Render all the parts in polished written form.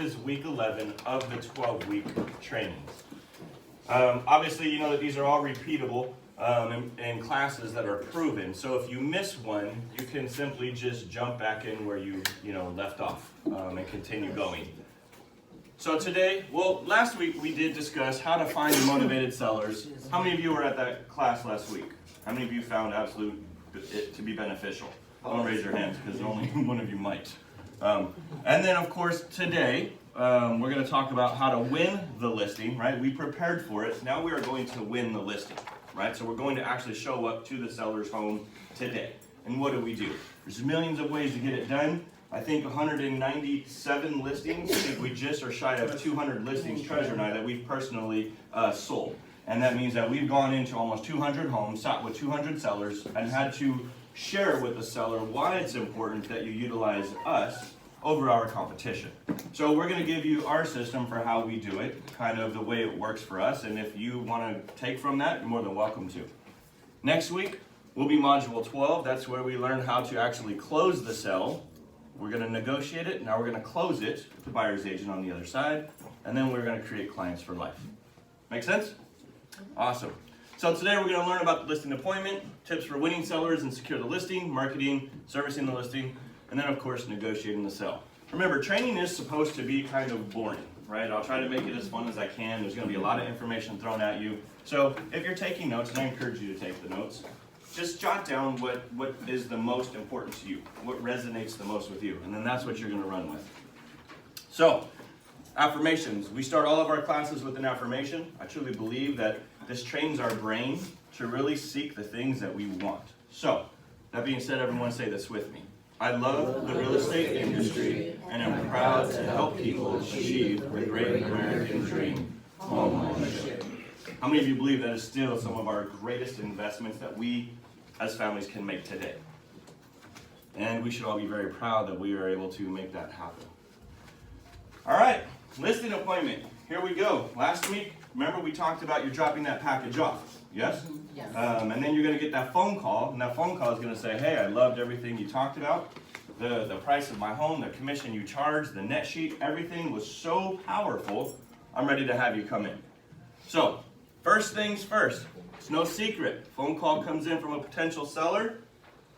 is week 11 of the 12-week trainings. Obviously, you know that these are all repeatable in classes that are proven. So if you miss one, you can simply just jump back in where you left off and continue going. So today, well, last week we did discuss how to find motivated sellers. How many of you were at that class last week? How many of you found it to be beneficial? Don't raise your hands because only one of you might. And then, of course, today we're going to talk about how to win the listing, right? We prepared for it. Now we are going to win the listing, right? So we're going to actually show up to the seller's home today. And what do? There's millions of ways to get it done. I think 197 listings. I think we just are shy of 200 listings, Treasure and I, that we've personally sold. And that means that we've gone into almost 200 homes, sat with 200 sellers, and had to share with the seller why it's important that you utilize us over our competition. So we're going to give you our system for how we do it, kind of the way it works for us, and if you want to take from that, you're more than welcome to. Next week will be Module 12. That's where we learn how to actually close the sale. We're going to negotiate it, now we're going to close it with the buyer's agent on the other side, and then we're going to create clients for life. Make sense? Awesome. So today we're going to learn about the listing appointment, tips for winning sellers and secure the listing, marketing, servicing the listing, and then of course negotiating the sale. Remember, training is supposed to be kind of boring, right? I'll try to make it as fun as I can. There's going to be a lot of information thrown at you. So if you're taking notes, and I encourage you to take the notes, just jot down what is the most important to you, what resonates the most with you, and then that's what you're going to run with. So, affirmations. We start all of our classes with an affirmation. I truly believe that this trains our brain to really seek the things that we want. So, that being said, everyone say this with me. I love the real estate industry and am proud to help people achieve the great American dream, home ownership. How many of you believe that is still some of our greatest investments that we as families can make today? And we should all be very proud that we are able to make that happen. All right, listing appointment. Here we go. Last week, remember we talked about you dropping that package off, yes? Yes. And then you're going to get that phone call, and that phone call is going to say, hey, I loved everything you talked about. The price of my home, the commission you charged, the net sheet, everything was so powerful, I'm ready to have you come in. So, first things first, it's no secret. Phone call comes in from a potential seller.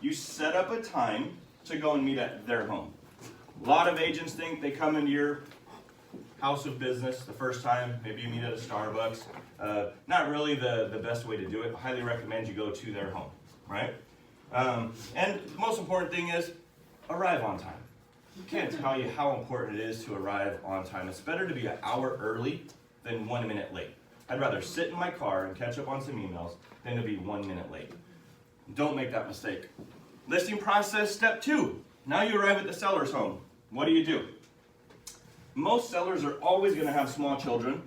You set up a time to go and meet at their home. A lot of agents think they come into your house of business the first time. Maybe you meet at a Starbucks. Not really the best way to do it. I highly recommend you go to their home, right? And the most important thing is arrive on time. I can't tell you how important it is to arrive on time. It's better to be an hour early than 1 minute late. I'd rather sit in my car and catch up on some emails than to be 1 minute late. Don't make that mistake. Listing process, step 2. Now you arrive at the seller's home. What do? Most sellers are always going to have small children.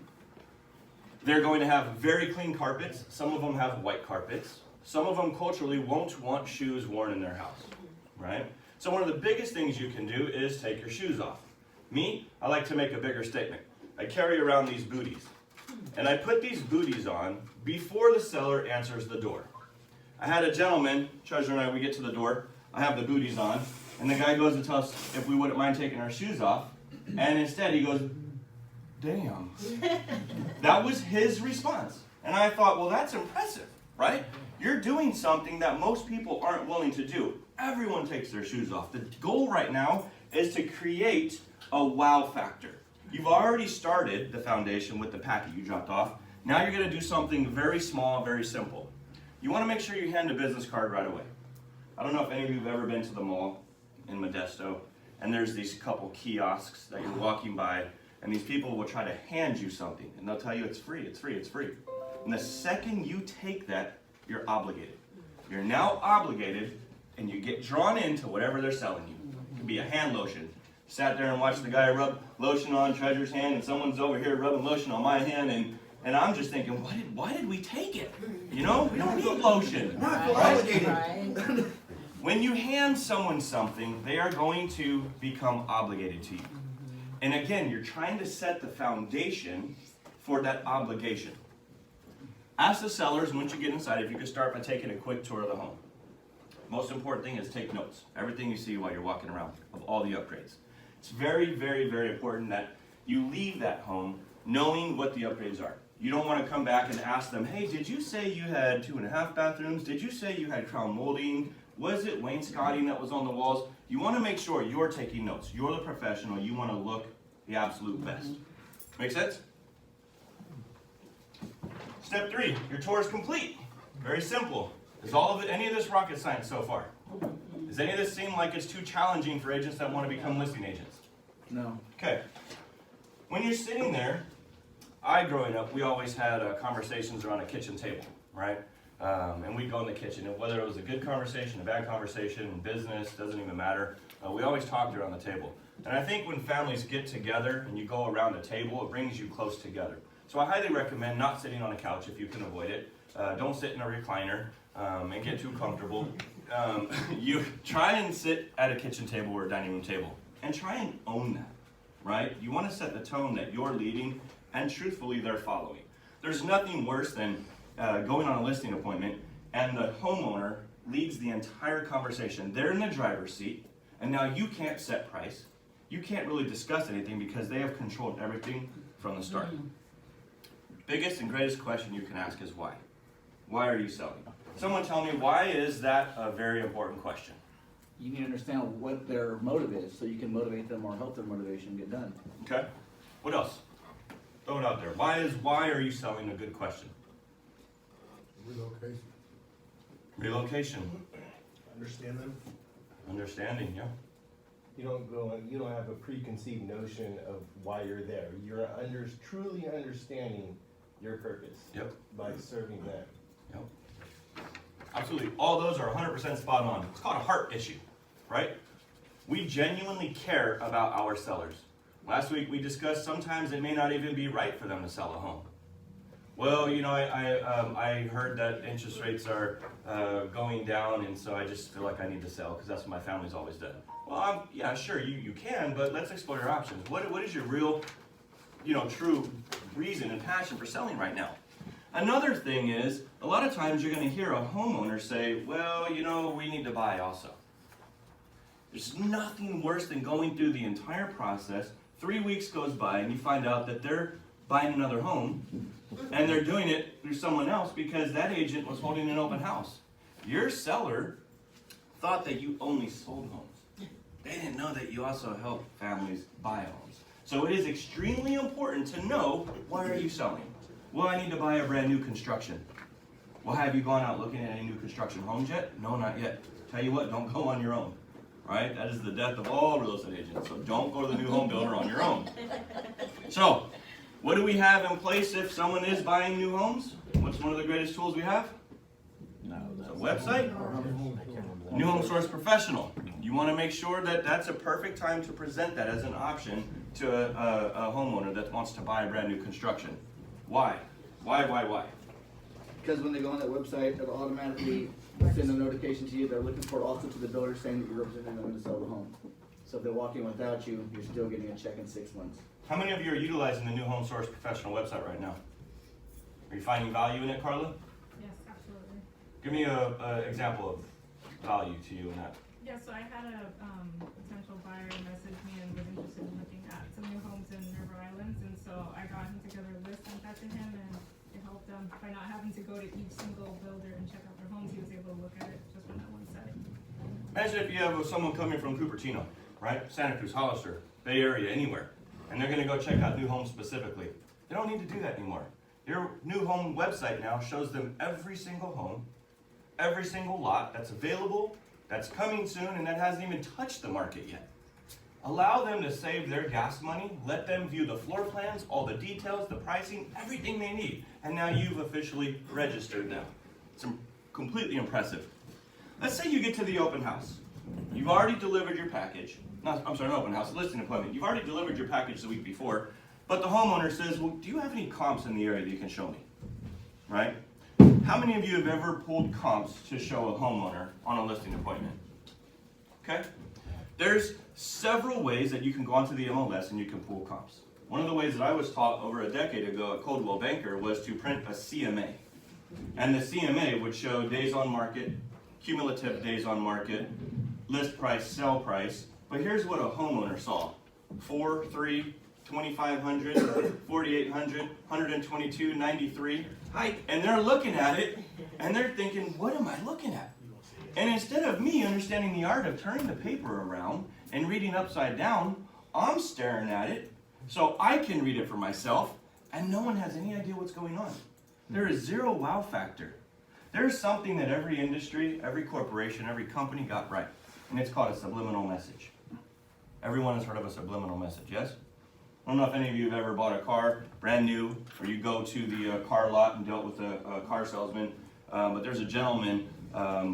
They're going to have very clean carpets. Some of them have white carpets. Some of them culturally won't want shoes worn in their house, right? So one of the biggest things you can do is take your shoes off. Me, I like to make a bigger statement. I carry around these booties. And I put these booties on before the seller answers the door. I had a gentleman, Treasure and I, we get to the door, I have the booties on, and the guy goes to tell us if we wouldn't mind taking our shoes off, and instead he goes, damn. That was his response. And I thought, well, that's impressive, right? You're doing something that most people aren't willing to do. Everyone takes their shoes off. The goal right now is to create a wow factor. You've already started the foundation with the packet you dropped off. Now you're going to do something very small, very simple. You want to make sure you hand a business card right away. I don't know if any of you have ever been to the mall in Modesto, and there's these couple kiosks that you're walking by, and these people will try to hand you something, and they'll tell you it's free, it's free, it's free. And the second you take that, you're obligated. You're now obligated, and you get drawn into whatever they're selling you. It could be a hand lotion. Sat there and watched the guy rub lotion on Treasure's hand, and someone's over here rubbing lotion on my hand, and I'm just thinking, why did we take it? You know, we don't need lotion. Right? When you hand someone something, they are going to become obligated to you. And again, you're trying to set the foundation for that obligation. Ask the sellers, once you get inside, if you could start by taking a quick tour of the home. Most important thing is take notes. Everything you see while you're walking around of all the upgrades. It's very, very, very important that you leave that home knowing what the upgrades are. You don't want to come back and ask them, hey, did you say you had 2.5 bathrooms? Did you say you had crown molding? Was it wainscoting that was on the walls? You want to make sure you're taking notes. You're the professional. You want to look the absolute best. Make sense? Step 3, your tour is complete. Very simple. Is any of this rocket science so far? Does any of this seem like it's too challenging for agents that want to become listing agents? No. Okay. When you're sitting there, growing up, we always had conversations around a kitchen table, right? And we'd go in the kitchen, and whether it was a good conversation, a bad conversation, in business, doesn't even matter. We always talked around the table. And I think when families get together and you go around a table, it brings you close together. So I highly recommend not sitting on a couch if you can avoid it. Don't sit in a recliner and get too comfortable. You try and sit at a kitchen table or a dining room table and try and own that, right? You want to set the tone that you're leading and truthfully they're following. There's nothing worse than going on a listing appointment and the homeowner leads the entire conversation. They're in the driver's seat and now you can't set price. You can't really discuss anything because they have controlled everything from the start. Biggest and greatest question you can ask is why? Why are you selling? Someone tell me, why is that a very important question? You need to understand what their motive is so you can motivate them or help their motivation get done. Okay. What else? Throw it out there. Why are you selling a good question? Relocation. Relocation. Understand them. Understanding, yeah. You don't have a preconceived notion of why you're there. You're truly understanding your purpose. Yep. By serving them. Yep. Absolutely. All those are 100% spot on. It's called a heart issue, right? We genuinely care about our sellers. Last week we discussed sometimes it may not even be right for them to sell a home. Well, you know, I heard that interest rates are going down, and so I just feel like I need to sell because that's what my family's always done. Well, yeah, sure, you can, but let's explore your options. What is your real, true reason and passion for selling right now? Another thing is, a lot of times you're going to hear a homeowner say, well, we need to buy also. There's nothing worse than going through the entire process. 3 weeks goes by and you find out that they're buying another home and they're doing it through someone else because that agent was holding an open house. Your seller thought that you only sold homes. They didn't know that you also help families buy homes. So it is extremely important to know, why are you selling? Well, I need to buy a brand new construction. Well, have you gone out looking at any new construction homes yet? No, not yet. Tell you what, don't go on your own. Right? That is the death of all real estate agents. So don't go to the new home builder on your own. So, what do we have in place if someone is buying new homes? What's one of the greatest tools we have? It's a website. New Home Source Professional. You want to make sure that that's a perfect time to present that as an option to a homeowner that wants to buy a brand new construction. Why? Why? Because when they go on that website, it'll automatically send a notification to you. They're looking for it also to the builder saying that you're representing them to sell the home. So if they walk in without you, you're still getting a check in 6 months. How many of you are utilizing the New Home Source Professional website right now? Are you finding value in it, Carla? Yes, absolutely. Give me an example of value to you in that. Yeah, so I had a potential buyer message me and was interested in looking at some new homes in River Islands, and so I got him together a list, sent that to him, and it helped him by not having to go to each single builder and check out their homes. He was able to look at it just from that one site. Imagine if you have someone coming from Cupertino, right? Santa Cruz, Hollister, Bay Area, anywhere, and they're going to go check out new homes specifically. They don't need to do that anymore. Your new home website now shows them every single home, every single lot that's available, that's coming soon, and that hasn't even touched the market yet. Allow them to save their gas money. Let them view the floor plans, all the details, the pricing, everything they need. And now you've officially registered them. It's completely impressive. Let's say you get to the open house. You've already delivered your package. Not open house, listing appointment. You've already delivered your package the week before, but the homeowner says, well, do you have any comps in the area that you can show me? Right? How many of you have ever pulled comps to show a homeowner on a listing appointment? Okay? There's several ways that you can go onto the MLS and you can pull comps. One of the ways that I was taught over a decade ago at Coldwell Banker was to print a CMA. And the CMA would show days on market, cumulative days on market, list price, sell price. But here's what a homeowner saw. 4, 3, 2,500, 4,800, 122, 93. And they're looking at it, and they're thinking, what am I looking at? And instead of me understanding the art of turning the paper around and reading upside down, I'm staring at it so I can read it for myself, and no one has any idea what's going on. There is zero wow factor. There's something that every industry, every corporation, every company got right, and it's called a subliminal message. Everyone has heard of a subliminal message, yes? I don't know if any of you have ever bought a car, brand new, or you go to the car lot and dealt with a car salesman, but there's a gentleman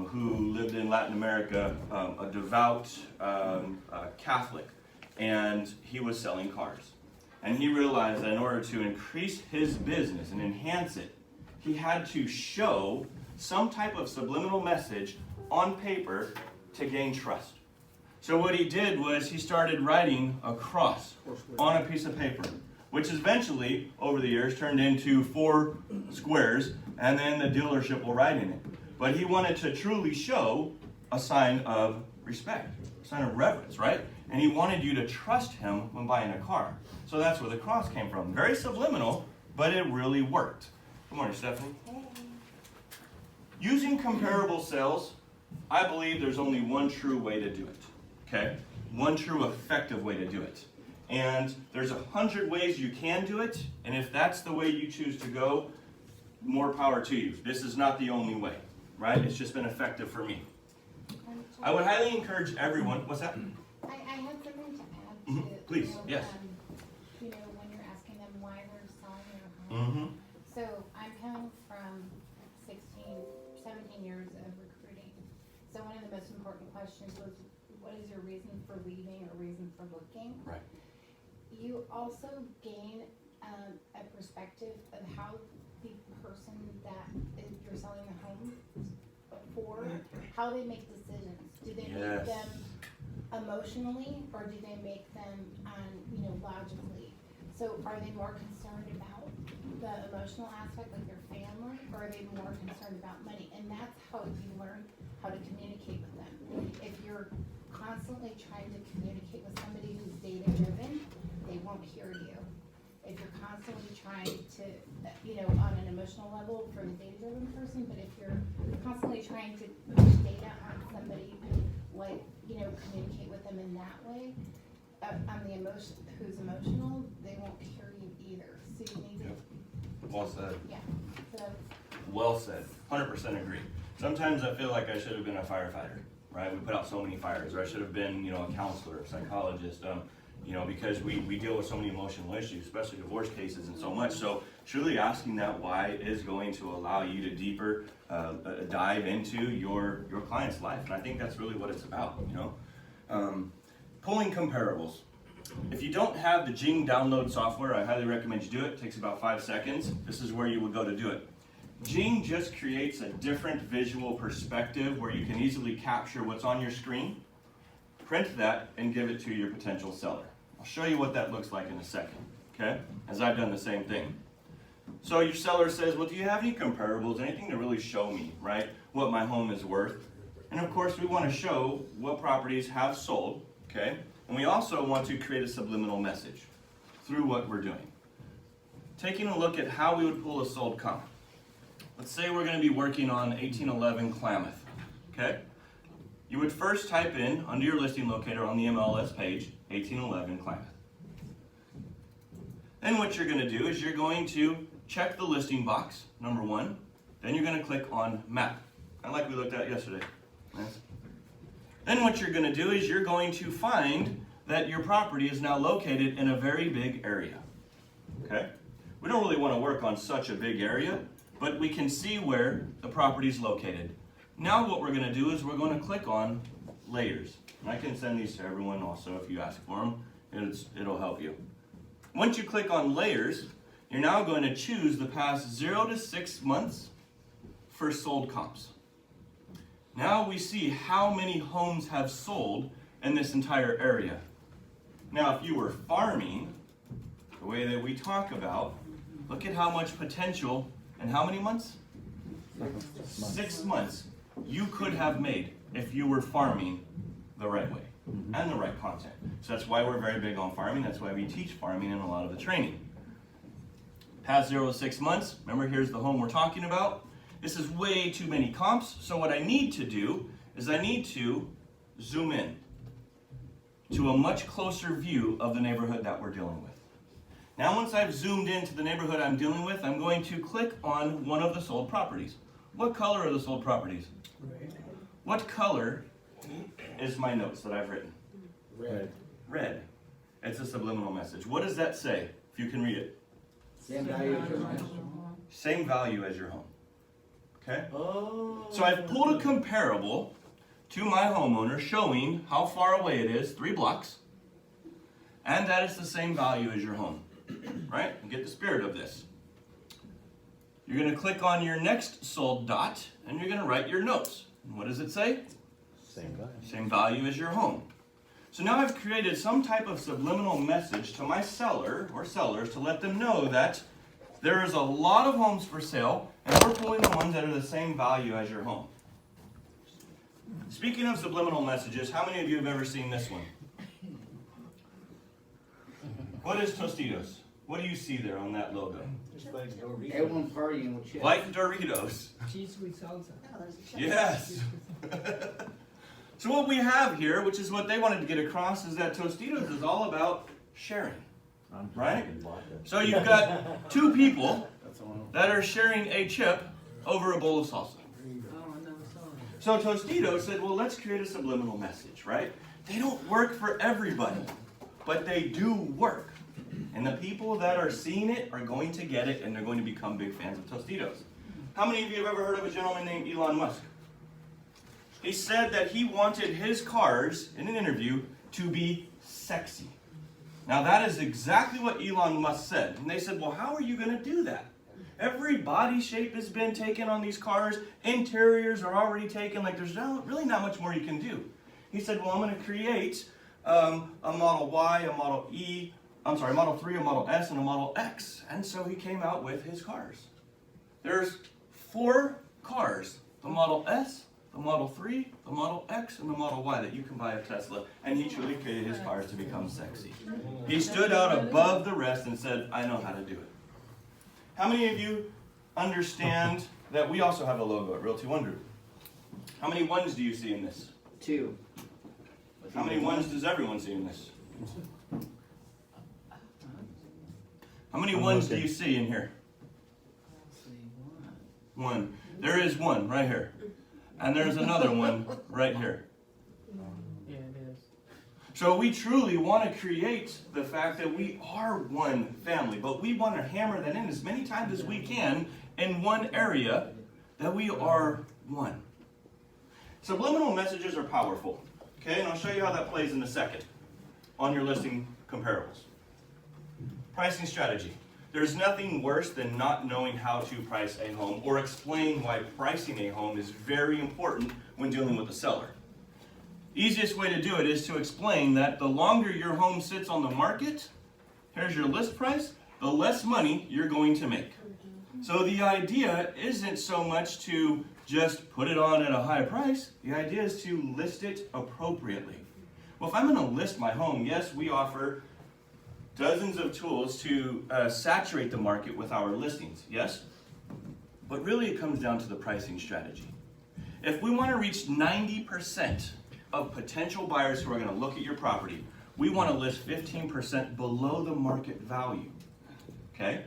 who lived in Latin America, a devout Catholic, and he was selling cars. And he realized that in order to increase his business and enhance it, he had to show some type of subliminal message on paper to gain trust. So what he did was he started writing a cross on a piece of paper, which eventually, over the years, turned into 4 squares, and then the dealership will write in it. But he wanted to truly show a sign of respect, a sign of reverence, right? And he wanted you to trust him when buying a car. So that's where the cross came from. Very subliminal, but it really worked. Good morning, Stephanie. Using comparable sales, I believe there's only one true way to do it, okay? One true effective way to do it. And there's 100 ways you can do it, and if that's the way you choose to go, more power to you. This is not the only way, right? It's just been effective for me. I would highly encourage everyone, what's that? I had something to add to Mhm. Please, yes. You know, when you're asking them why they're selling their home. So I'm coming from 17 years of recruiting. So one of the most important questions was, what is your reason for leaving or reason for looking? Right. You also gain a perspective of how the person that you're selling the home for, how they make decisions. Do they make them emotionally, or do they make them logically? So are they more concerned about the emotional aspect, like their family, or are they more concerned about money? And that's how you learn how to communicate with them. If you're constantly trying to communicate with somebody who's data driven, they won't hear you. If you're constantly trying to, on an emotional level for the data driven person, but if you're constantly trying to push data on somebody, like, communicate with them in that way, on the emotion, who's emotional, they won't hear you either. So you need to, Well said. yeah. So Well said. 100% agree. Sometimes I feel like I should have been a firefighter, right? We put out so many fires, or I should have been, a counselor, a psychologist, because we deal with so many emotional issues, especially divorce cases and so much. So truly asking that why is going to allow you to deeper dive into your client's life. And I think that's really what it's about, Pulling comparables. If you don't have the Jing download software, I highly recommend you do it. It takes about 5 seconds. This is where you would go to do it. Jing just creates a different visual perspective where you can easily capture what's on your screen, print that, and give it to your potential seller. I'll show you what that looks like in a second, okay? As I've done the same thing. So your seller says, well, do you have any comparables, anything to really show me, right, what my home is worth? And of course, we want to show what properties have sold, okay? And we also want to create a subliminal message through what we're doing. Taking a look at how we would pull a sold comp. Let's say we're going to be working on 1811 Klamath, okay? You would first type in, under your listing locator on the MLS page, 1811 Klamath. Then what you're going to do is you're going to check the listing box, number 1. Then you're going to click on map, kind of like we looked at yesterday. Yes. Then what you're going to do is you're going to find that your property is now located in a very big area, okay? We don't really want to work on such a big area, but we can see where the property is located. Now what we're going to do is we're going to click on layers. And I can send these to everyone also if you ask for them. It'll help you. Once you click on layers, you're now going to choose the past 0 to 6 months for sold comps. Now we see how many homes have sold in this entire area. Now if you were farming, the way that we talk about, look at how much potential and how many months? 6 months you could have made if you were farming the right way. and the right content. So that's why we're very big on farming. That's why we teach farming in a lot of the training. Past 0 to 6 months, remember here's the home we're talking about. This is way too many comps, so what I need to do is I need to zoom in to a much closer view of the neighborhood that we're dealing with. Now once I've zoomed into the neighborhood I'm dealing with, I'm going to click on one of the sold properties. What color are the sold properties? Red. What color is my notes that I've written? Red. Red. It's a subliminal message. What does that say, if you can read it? Same value as your home. Same value as your home. Okay? Oh. So I've pulled a comparable to my homeowner showing how far away it is, 3 blocks, and that it's the same value as your home. Right? And get the spirit of this. You're going to click on your next sold dot, and you're going to write your notes. And what does it say? Same value. Same value as your home. So now I've created some type of subliminal message to my seller or sellers to let them know that there is a lot of homes for sale, and we're pulling the ones that are the same value as your home. Speaking of subliminal messages, how many of you have ever seen this one? What is Tostitos? What do you see there on that logo? Just like Doritos. Everyone partying with chips. Like Doritos. Cheese with salsa. Yes. So what we have here, which is what they wanted to get across, is that Tostitos is all about sharing. Right? So you've got 2 people That's the one. that are sharing a chip over a bowl of salsa. Oh, I never saw it. So Tostitos said, well, let's create a subliminal message, right? They don't work for everybody, but they do work. And the people that are seeing it are going to get it, and they're going to become big fans of Tostitos. How many of you have ever heard of a gentleman named Elon Musk? He said that he wanted his cars, in an interview, to be sexy. Now that is exactly what Elon Musk said. And they said, well, how are you going to do that? Every body shape has been taken on these cars. Interiors are already taken. Like there's really not much more you can do. He said, well, I'm going to create a Model Y, a Model E, Model 3, a Model S, and a Model X. And so he came out with his cars. There's 4 cars, the Model S, the Model 3, the Model X, and the Model Y that you can buy at Tesla. And he truly created his cars to become sexy. He stood out above the rest and said, I know how to do it. How many of you understand that we also have a logo at Realty One Group? How many ones do you see in this? 2. How many ones does everyone see in this? How many ones do you see in here? One. There is one right here. And there's another one right here. Yeah, it is. So we truly want to create the fact that we are one family, but we want to hammer that in as many times as we can in one area that we are one. Subliminal messages are powerful. Okay, and I'll show you how that plays in a second on your listing comparables. Pricing strategy. There's nothing worse than not knowing how to price a home or explain why pricing a home is very important when dealing with a seller. Easiest way to do it is to explain that the longer your home sits on the market, here's your list price, the less money you're going to make. So the idea isn't so much to just put it on at a high price. The idea is to list it appropriately. Well, if I'm going to list my home, yes, we offer dozens of tools to saturate the market with our listings, yes? But really it comes down to the pricing strategy. If we want to reach 90% of potential buyers who are going to look at your property, we want to list 15% below the market value, okay?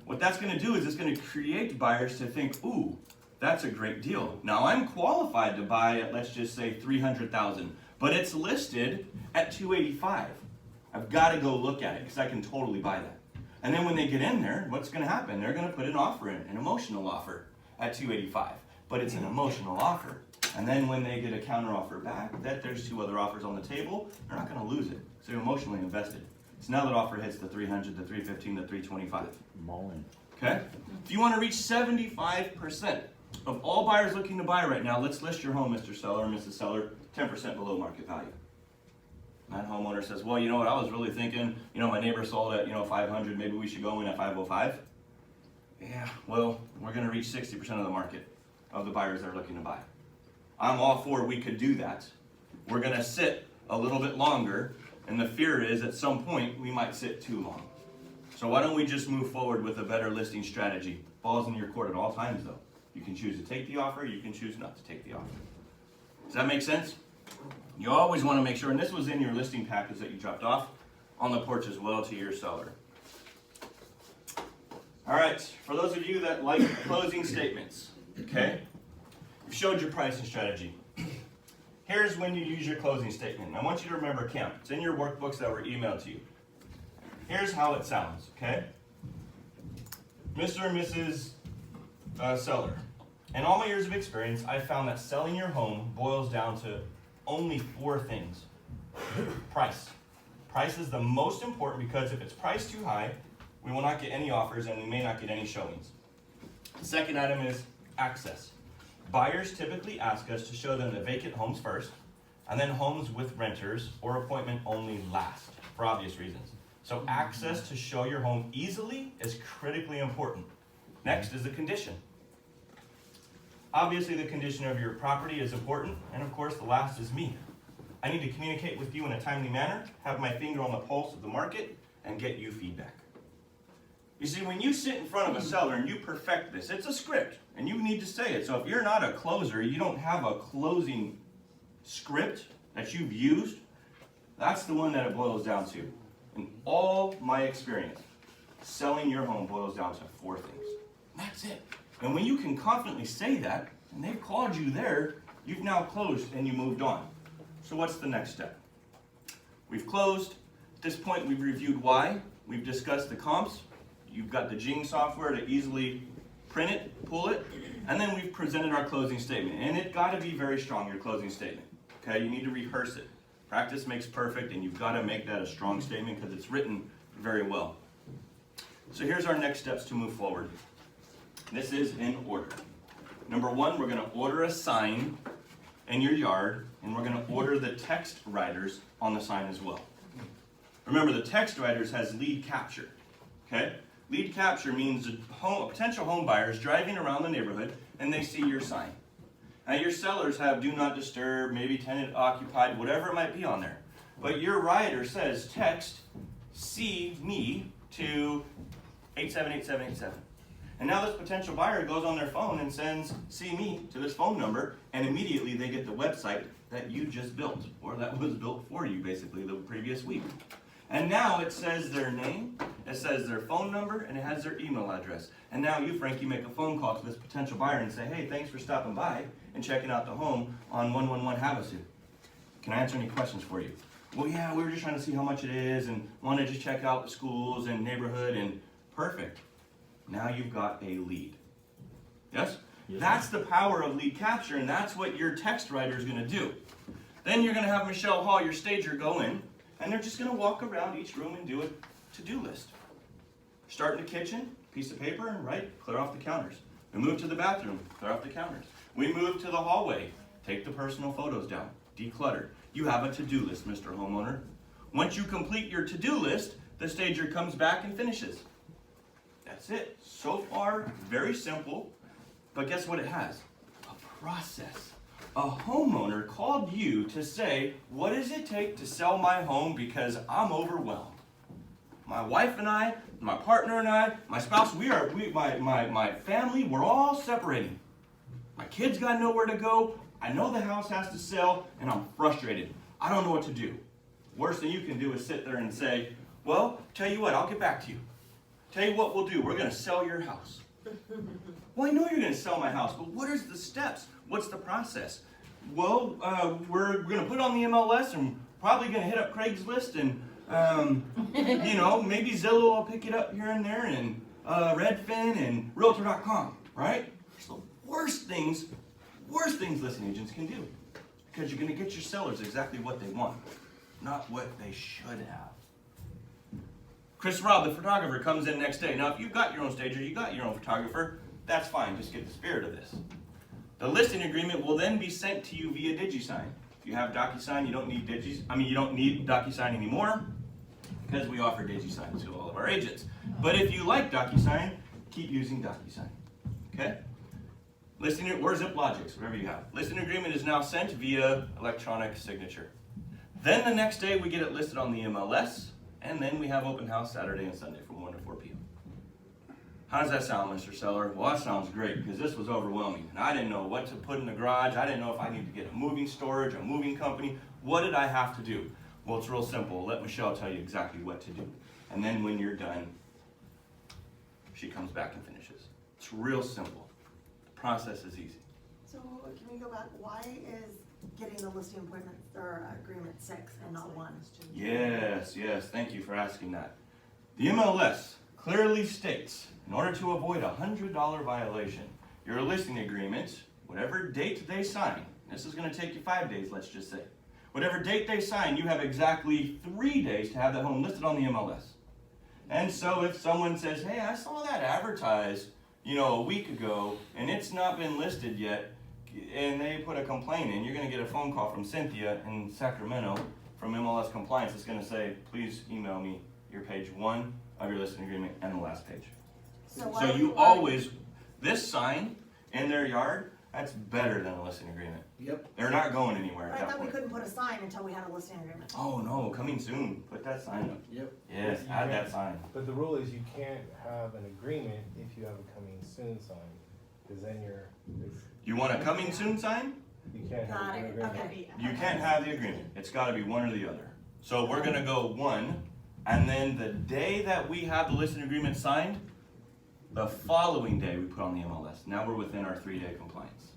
What that's going to do is it's going to create buyers to think, ooh, that's a great deal. Now I'm qualified to buy at, let's just say, $300,000, but it's listed at $285,000. I've got to go look at it because I can totally buy that. And then when they get in there, what's going to happen? They're going to put an offer in, an emotional offer at $285,000, but it's an emotional offer. And then when they get a counter offer back, that there's 2 other offers on the table, they're not going to lose it. So they're emotionally invested. So now that offer hits the 300, the 315, the 325. Mauling. Okay? If you want to reach 75% of all buyers looking to buy right now, let's list your home, Mr. Seller or Mrs. Seller, 10% below market value. That homeowner says, well, you know what, I was really thinking, my neighbor sold at, 500, maybe we should go in at 505. Yeah, well, we're going to reach 60% of the market of the buyers that are looking to buy. I'm all for we could do that. We're going to sit a little bit longer, and the fear is at some point we might sit too long. So why don't we just move forward with a better listing strategy? Ball's in your court at all times though. You can choose to take the offer, you can choose not to take the offer. Does that make sense? You always want to make sure, and this was in your listing package that you dropped off on the porch as well to your seller. All right, for those of you that like closing statements, okay? You've showed your pricing strategy. Here's when you use your closing statement. I want you to remember CAMP. It's in your workbooks that were emailed to you. Here's how it sounds, okay? Mr. and Mrs. Seller. In all my years of experience, I've found that selling your home boils down to only 4 things. Price. Price is the most important because if it's priced too high, we will not get any offers and we may not get any showings. The second item is access. Buyers typically ask us to show them the vacant homes first, and then homes with renters or appointment only last, for obvious reasons. So access to show your home easily is critically important. Next is the condition. Obviously the condition of your property is important, and of course the last is me. I need to communicate with you in a timely manner, have my finger on the pulse of the market, and get you feedback. You see, when you sit in front of a seller and you perfect this, it's a script, and you need to say it. So if you're not a closer, you don't have a closing script that you've used, that's the one that it boils down to. In all my experience, selling your home boils down to 4 things. That's it. And when you can confidently say that, and they've called you there, you've now closed and you moved on. So what's the next step? We've closed. At this point, we've reviewed why. We've discussed the comps. You've got the Jing software to easily print it, pull it, and then we've presented our closing statement. And it's got to be very strong, your closing statement. Okay, you need to rehearse it. Practice makes perfect, and you've got to make that a strong statement because it's written very well. So here's our next steps to move forward. This is in order. Number 1, we're going to order a sign in your yard, and we're going to order the text writers on the sign as well. Remember, the text writers has lead capture. Okay? Lead capture means a potential home buyer is driving around the neighborhood and they see your sign. Now your sellers have do not disturb, maybe tenant occupied, whatever it might be on there. But your writer says text see me to 878787. And now this potential buyer goes on their phone and sends see me to this phone number, and immediately they get the website that you just built, or that was built for you basically the previous week. And now it says their name, it says their phone number, and it has their email address. And now you, Frankie, make a phone call to this potential buyer and say, hey, thanks for stopping by and checking out the home on 111 Havasu. Can I answer any questions for you? Well, yeah, we were just trying to see how much it is and wanted to check out the schools and neighborhood, and perfect. Now you've got a lead. Yes? Yes. That's the power of lead capture, and that's what your text writer is going to do. Then you're going to have Michelle Hall, your stager, go in, and they're just going to walk around each room and do a to-do list. Start in the kitchen, piece of paper, and write, clear off the counters. We move to the bathroom, clear off the counters. We move to the hallway, take the personal photos down, declutter. You have a to-do list, Mr. Homeowner. Once you complete your to-do list, the stager comes back and finishes. That's it. So far, very simple, but guess what it has? A process. A homeowner called you to say, what does it take to sell my home because I'm overwhelmed? My wife and I, my partner and I, my spouse, my family, we're all separating. My kids got nowhere to go. I know the house has to sell, and I'm frustrated. I don't know what to do. Worst thing you can do is sit there and say, well, tell you what, I'll get back to you. Tell you what we'll do. We're going to sell your house. Well, I know you're going to sell my house, but what are the steps? What's the process? Well, we're going to put it on the MLS and probably going to hit up Craigslist and, maybe Zillow will pick it up here and there, and Redfin and Realtor.com, right? It's the worst things listing agents can do, because you're going to get your sellers exactly what they want, not what they should have. Chris Robb, the photographer, comes in next day. Now, if you've got your own stager, you got your own photographer, that's fine. Just get the spirit of this. The listing agreement will then be sent to you via DigiSign. If you have DocuSign, you don't need DocuSign anymore, because we offer DigiSign to all of our agents. But if you like DocuSign, keep using DocuSign. Okay? Listing or ZipLogix, whatever you have. Listing agreement is now sent via electronic signature. Then the next day we get it listed on the MLS, and then we have open house Saturday and Sunday from 1 to 4 p.m. How does that sound, Mr. Seller? Well, that sounds great, because this was overwhelming. And I didn't know what to put in the garage. I didn't know if I needed to get a moving storage, a moving company. What did I have to do? Well, it's real simple. Let Michelle tell you exactly what to do. And then when you're done, she comes back and finishes. It's real simple. The process is easy. So can we go back, why is getting the listing appointment or agreement 6 and not 1? Yes, thank you for asking that. The MLS clearly states, in order to avoid a $100 violation, your listing agreement, whatever date they sign, this is going to take you 5 days, let's just say. Whatever date they sign, you have exactly 3 days to have that home listed on the MLS. And so if someone says, hey, I saw that advertised, a week ago, and it's not been listed yet, and they put a complaint in, you're going to get a phone call from Cynthia in Sacramento from MLS Compliance. It's going to say, please email me your page 1 of your listing agreement and the last page. So So you always, this sign in their yard, that's better than a listing agreement. Yep. They're not going anywhere I at that thought we point. couldn't put a sign until we had a listing agreement. Oh no, coming soon. Put that sign up. Yep. Yes, add that sign. But the rule is you can't have an agreement if you have a coming soon sign, because then You want a coming soon sign? you can't have Got an it, agreement. okay. You can't have the agreement. It's gotta be one or the other. So we're gonna go 1, and then the day that we have the listing agreement signed, the following day we put on the MLS. Now we're within our 3-day compliance.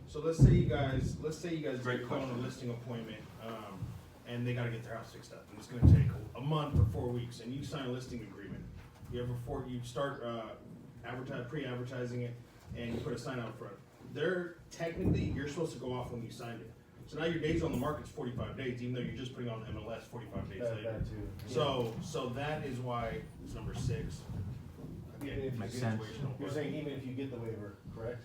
So let's say you guys Great go on question. a listing appointment, and they gotta get their house fixed up, and it's gonna take a month or 4 weeks, and you sign a listing agreement. You start pre-advertising it, and you put a sign out front. You're supposed to go off when you signed it. So now your days on the market's 45 days, even though you're just putting on the MLS 45 days later. That too. So that is why it's number 6. Again, Even if you Makes get- sense. You're saying even if you get the waiver, correct?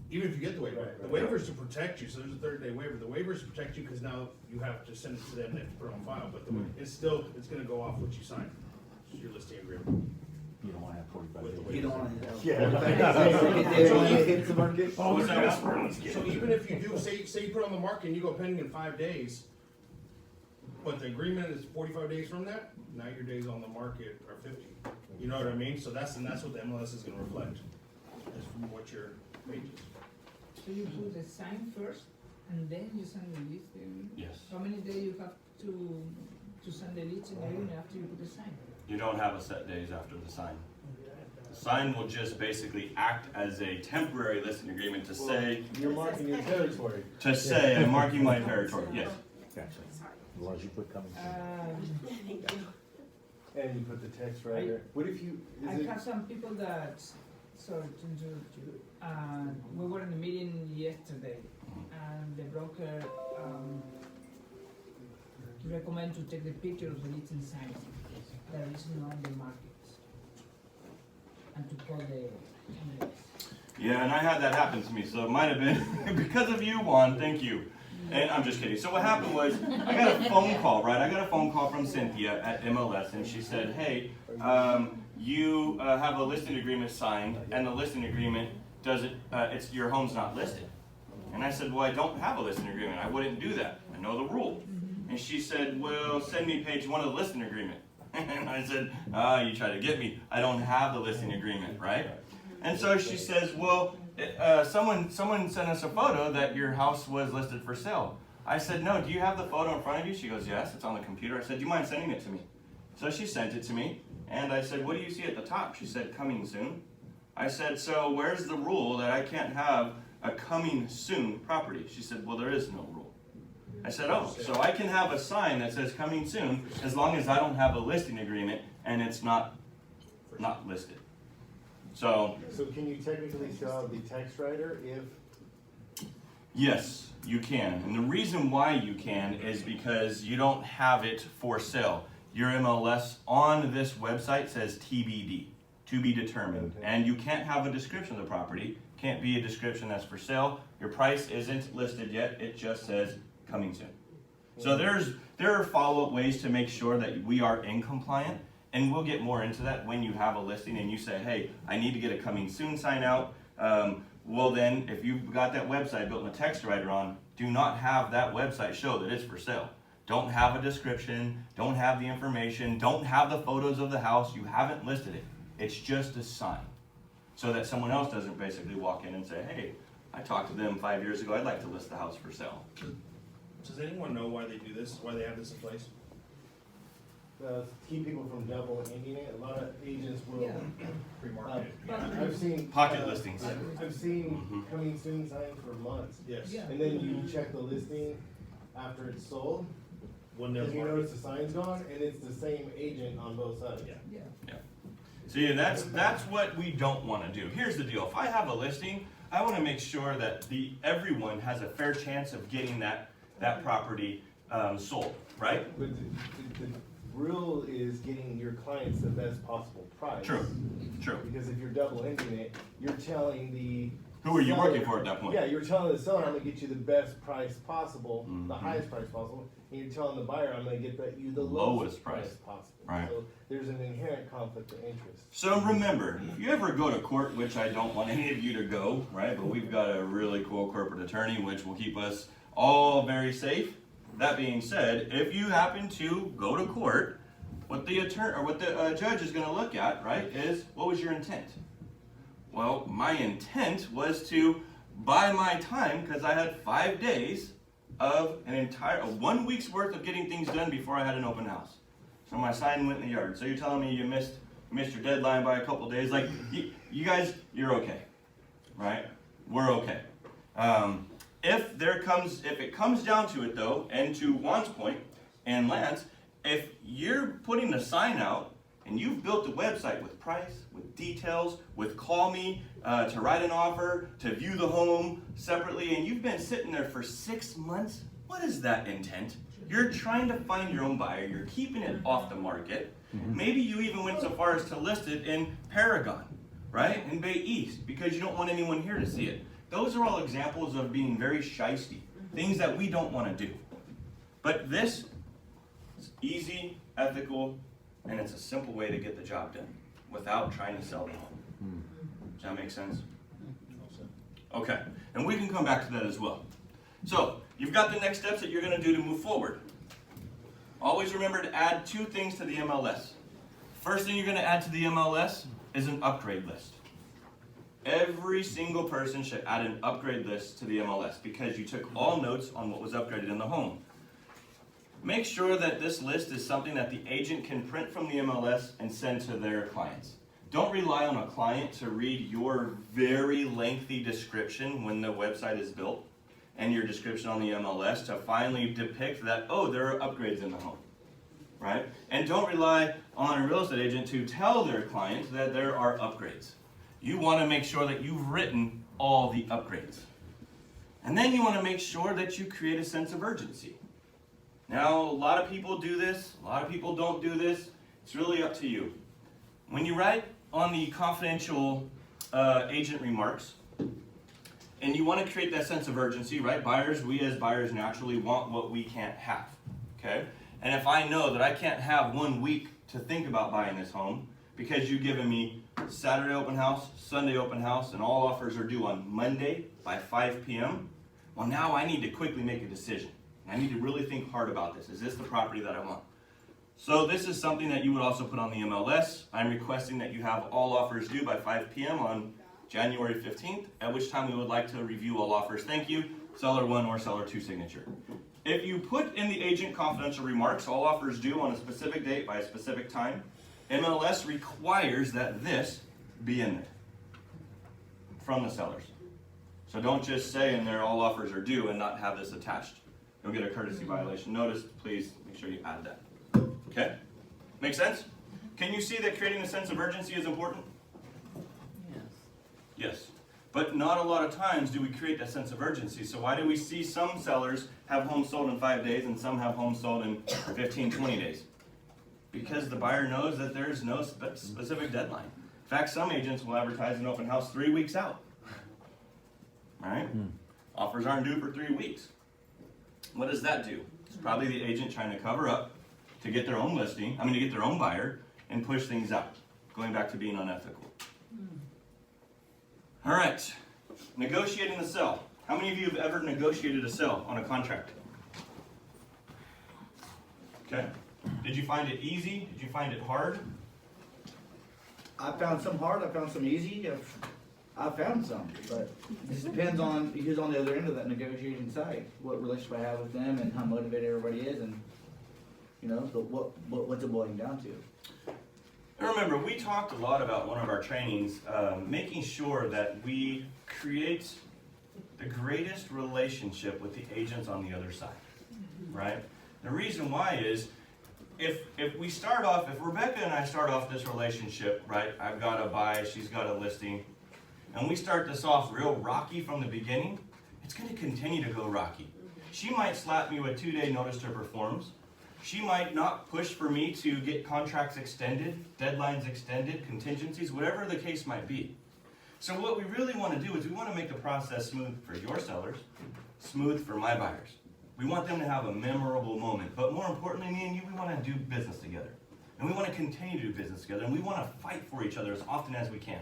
Even if you get the waiver, Right, the right. waiver is to protect you, so there's a 30-day waiver. The waiver is to protect you because now you have to send it to them and put it on file, but it's gonna go off what you sign, your listing agreement. You don't wanna have 45 With the days. You don't want to. Yeah. Hit the market. So even if you do, say you put it on the market and you go pending in 5 days, but the agreement is 45 days from that, now your days on the market are 50. You know what I mean? So that's what the MLS is gonna reflect, is from what your wages. So you put the sign first, and then you send the listing. Yes. How many days you have to send the listing agreement after you put the sign? You don't have a set days after the sign. The sign will just basically act as a temporary listing agreement to say, You're marking your territory. I'm marking my territory, yes. Gotcha. As long as you put coming soon. And you put the text right there. What if you, I is it, have some people that, sorry to interrupt you, we were in a meeting yesterday, and the broker, recommend to take the picture of the listing sign that is not on the market, and to call the MLS. Yeah, and I had that happen to me, so it might have been because of you, Juan, thank you. And I'm just kidding. So what happened was, I got a phone call, right? I got a phone call from Cynthia at MLS, and she said, hey, you have a listing agreement signed, and the listing agreement doesn't, your home's not listed. And I said, well, I don't have a listing agreement. I wouldn't do that. I know the rule. And she said, well, send me page 1 of the listing agreement. And I said, you try to get me. I don't have the listing agreement, right? And so she says, well, someone sent us a photo that your house was listed for sale. I said, no, do you have the photo in front of you? She goes, yes, it's on the computer. I said, do you mind sending it to me? So she sent it to me, and I said, what do you see at the top? She said, coming soon. I said, so where's the rule that I can't have a coming soon property? She said, well, there is no rule. I said, oh, so I can have a sign that says coming soon as long as I don't have a listing agreement and it's not listed. So can you technically still have the text writer if? yes, you can. And the reason why you can is because you don't have it for sale. Your MLS on this website says TBD, to be determined. Okay. And you can't have a description of the property. Can't be a description that's for sale. Your price isn't listed yet. It just says coming soon. So there are follow-up ways to make sure that we are in compliant. And we'll get more into that when you have a listing and you say, hey, I need to get a coming soon sign out. Well then, if you've got that website built in a text writer on, do not have that website show that it's for sale. Don't have a description, don't have the information, don't have the photos of the house, you haven't listed it. It's just a sign. So that someone else doesn't basically walk in and say, hey, I talked to them 5 years ago, I'd like to list the house for sale. Does anyone know why they do this, why they have this in place? To keep people from double ending it, a lot of agents will. Yeah. Pre-marketed. I've seen. Pocket listings. I've seen Mhm. coming soon signs for months. Yes. Yeah. And then you check the listing after it's sold, When they're because you marketed. notice the sign's gone, and it's the same agent on both sides. Yeah. Yeah. See, and that's what we don't want to do. Here's the deal. If I have a listing, I want to make sure that everyone has a fair chance of getting that property sold, right? But the rule is getting your clients the best possible price. True. Because if you're double ending it, you're telling the. Who are you seller- working for at that point? Yeah, you're telling the seller, I'm gonna get you the best price possible, the Mhm. highest price possible, and you're telling the buyer, I'm gonna get you the Lowest lowest price. price possible. Right. So there's an inherent conflict of interest. So remember, if you ever go to court, which I don't want any of you to go, right? But we've got a really cool corporate attorney, which will keep us all very safe. That being said, if you happen to go to court, what the judge is going to look at, right, is what was your intent? Well, my intent was to buy my time because I had 5 days of a 1 week's worth of getting things done before I had an open house. So my sign went in the yard. So you're telling me you missed your deadline by a couple of days? Like, you guys, you're okay, right? We're okay. If it comes down to it though, and to Juan's point and Lance, if you're putting a sign out and you've built a website with price, with details, with call me, to write an offer, to view the home separately, and you've been sitting there for 6 months, what is that intent? You're trying to find your own buyer, you're keeping it off the market. Maybe you even went so far as to list it in Paragon, right? In Bay East, because you don't want anyone here to see it. Those are all examples of being very shysty, things that we don't want to do. But this is easy, ethical, and it's a simple way to get the job done without trying to sell the home. Does that make sense? Okay, and we can come back to that as well. So, you've got the next steps that you're going to do to move forward. Always remember to add 2 things to the MLS. First thing you're going to add to the MLS is an upgrade list. Every single person should add an upgrade list to the MLS because you took all notes on what was upgraded in the home. Make sure that this list is something that the agent can print from the MLS and send to their clients. Don't rely on a client to read your very lengthy description when the website is built and your description on the MLS to finally depict that, oh, there are upgrades in the home, right? And don't rely on a real estate agent to tell their clients that there are upgrades. You want to make sure that you've written all the upgrades. And then you want to make sure that you create a sense of urgency. Now, a lot of people do this, a lot of people don't do this. It's really up to you. When you write on the confidential agent remarks, and you want to create that sense of urgency, right? We as buyers naturally want what we can't have, okay? And if I know that I can't have 1 week to think about buying this home because you've given me Saturday open house, Sunday open house, and all offers are due on Monday by 5 p.m., well, now I need to quickly make a decision. I need to really think hard about this. Is this the property that I want? So this is something that you would also put on the MLS. I'm requesting that you have all offers due by 5 p.m. on January 15th, at which time we would like to review all offers. Thank you, seller 1 or seller 2 signature. If you put in the agent confidential remarks, all offers due on a specific date by a specific time, MLS requires that this be in there from the sellers. So don't just say in there all offers are due and not have this attached. You'll get a courtesy violation notice. Please make sure you add that. Okay? Make sense? Can you see that creating a sense of urgency is important? Yes. Yes. But not a lot of times do we create that sense of urgency. So why do we see some sellers have homes sold in 5 days and some have homes sold in 15, 20 days? Because the buyer knows that there's no specific deadline. In fact, some agents will advertise an open house 3 weeks out. Right? Offers aren't due for 3 weeks. What does that do? It's probably the agent trying to cover up to get their own to get their own buyer and push things out. Going back to being unethical. All right, negotiating the sell. How many of you have ever negotiated a sale on a contract? Okay. Did you find it easy? Did you find it hard? I found some hard, I found some easy, I found some, but it just depends on who's on the other end of that negotiating side, what relationship I have with them and how motivated everybody is and, you know, what's it boiling down to. And remember, we talked a lot about one of our trainings, making sure that we create the greatest relationship with the agents on the other side, right? The reason why is, if Rebecca and I start off this relationship, right, I've got a buy, she's got a listing, and we start this off real rocky from the beginning, it's going to continue to go rocky. She might slap me with 2-day notice to performs. She might not push for me to get contracts extended, deadlines extended, contingencies, whatever the case might be. So what we really want to do is we want to make the process smooth for your sellers, smooth for my buyers. We want them to have a memorable moment, but more importantly, me and you, we want to do business together. And we want to continue to do business together, and we want to fight for each other as often as we can.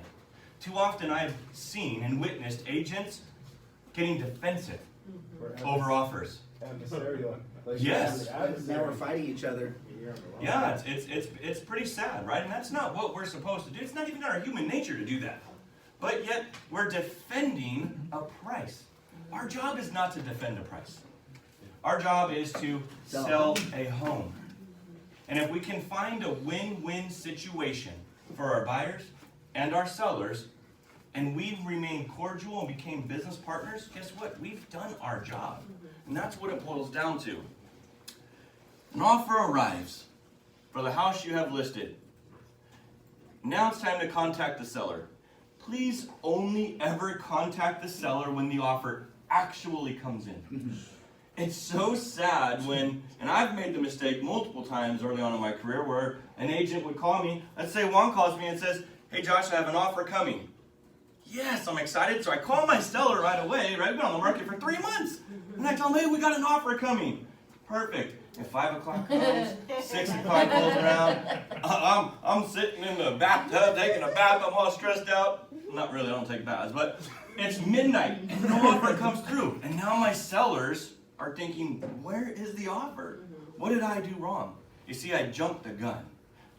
Too often I've seen and witnessed agents getting defensive over offers. Adversarial. Like, Yes. Now we're fighting each other. Yeah, it's pretty sad, right? And that's not what we're supposed to do. It's not even our human nature to do that. But yet, we're defending a price. Our job is not to defend a price. Our job is to sell a home. And if we can find a win-win situation for our buyers and our sellers, and we remain cordial and became business partners, guess what? We've done our job. And that's what it boils down to. An offer arrives for the house you have listed. Now it's time to contact the seller. Please only ever contact the seller when the offer actually comes in. It's so sad when, and I've made the mistake multiple times early on in my career, where an agent would call me. Let's say Juan calls me and says, "Hey Josh, I have an offer coming." Yes, I'm excited. So I call my seller right away, right? We've been on the market for 3 months. And I tell him, "Hey, we got an offer coming." Perfect. If 5 o'clock comes, 6 o'clock rolls around, I'm sitting in the bathtub taking a bath, I'm all stressed out. Not really, I don't take baths, but it's midnight and no offer comes through. And now my sellers are thinking, where is the offer? What did I do wrong? You see, I jumped the gun.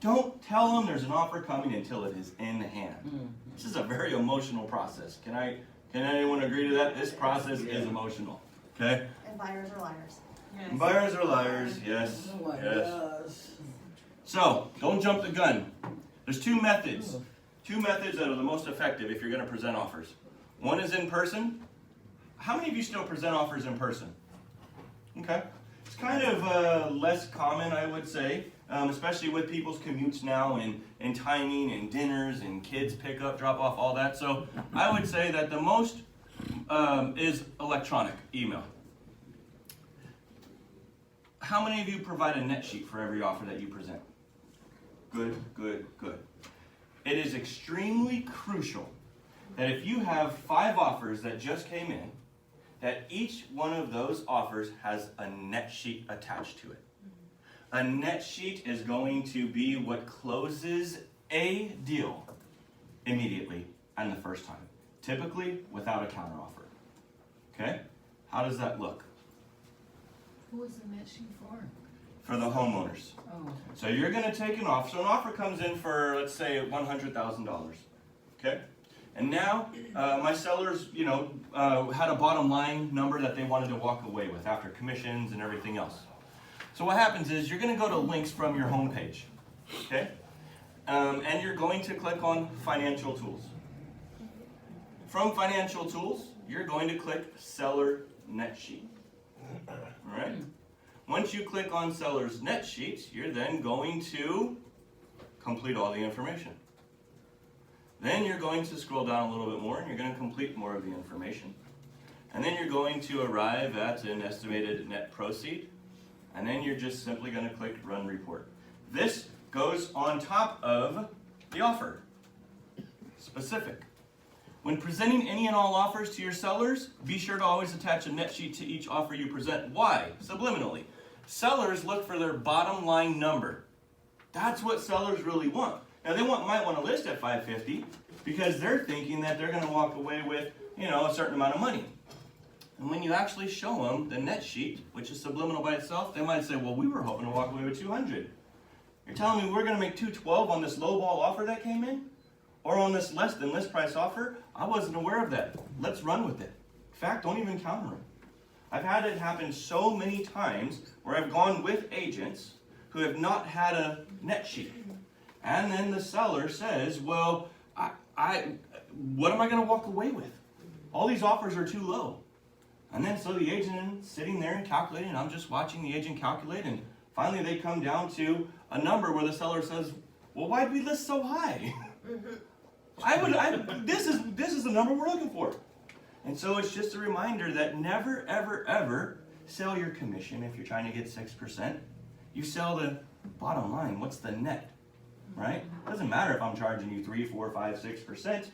Don't tell them there's an offer coming until it is in hand. This is a very emotional process. Can anyone agree to that? This process is emotional. Okay? And buyers are liars. And buyers are liars, yes. Yes. So, don't jump the gun. There's two methods that are the most effective if you're going to present offers. One is in person. How many of you still present offers in person? Okay. It's kind of less common, I would say, especially with people's commutes now and timing and dinners and kids pick up, drop off, all that. So I would say that the most is electronic, email. How many of you provide a net sheet for every offer that you present? Good, good, good. It is extremely crucial that if you have 5 offers that just came in, that each one of those offers has a net sheet attached to it. A net sheet is going to be what closes a deal immediately and the first time, typically without a counteroffer. Okay? How does that look? Who is the net sheet for? For the homeowners. Oh. So you're going to take an offer. So an offer comes in for, let's say, $100,000. Okay? And now my sellers, had a bottom line number that they wanted to walk away with after commissions and everything else. So what happens is you're going to go to links from your homepage. Okay? And you're going to click on Financial Tools. From Financial Tools, you're going to click Seller Net Sheet. All right? Once you click on Seller's Net Sheet, you're then going to complete all the information. Then you're going to scroll down a little bit more and you're going to complete more of the information. And then you're going to arrive at an estimated net proceed. And then you're just simply going to click Run Report. This goes on top of the offer. Specific. When presenting any and all offers to your sellers, be sure to always attach a net sheet to each offer you present. Why? Subliminally. Sellers look for their bottom line number. That's what sellers really want. Now they might want to list at $550 because they're thinking that they're going to walk away with, a certain amount of money. And when you actually show them the net sheet, which is subliminal by itself, they might say, well, we were hoping to walk away with 200. You're telling me we're going to make 212 on this lowball offer that came in? Or on this less than list price offer? I wasn't aware of that. Let's run with it. In fact, don't even counter them. I've had it happen so many times where I've gone with agents who have not had a net sheet. And then the seller says, well, what am I going to walk away with? All these offers are too low. And then so the agent is sitting there and calculating, and I'm just watching the agent calculate, and finally they come down to a number where the seller says, well, why'd we list so high? This is the number we're looking for. And so it's just a reminder that never, ever, ever sell your commission if you're trying to get 6%. You sell the bottom line. What's the net? Right? It doesn't matter if I'm charging you 3, 4, 5, 6%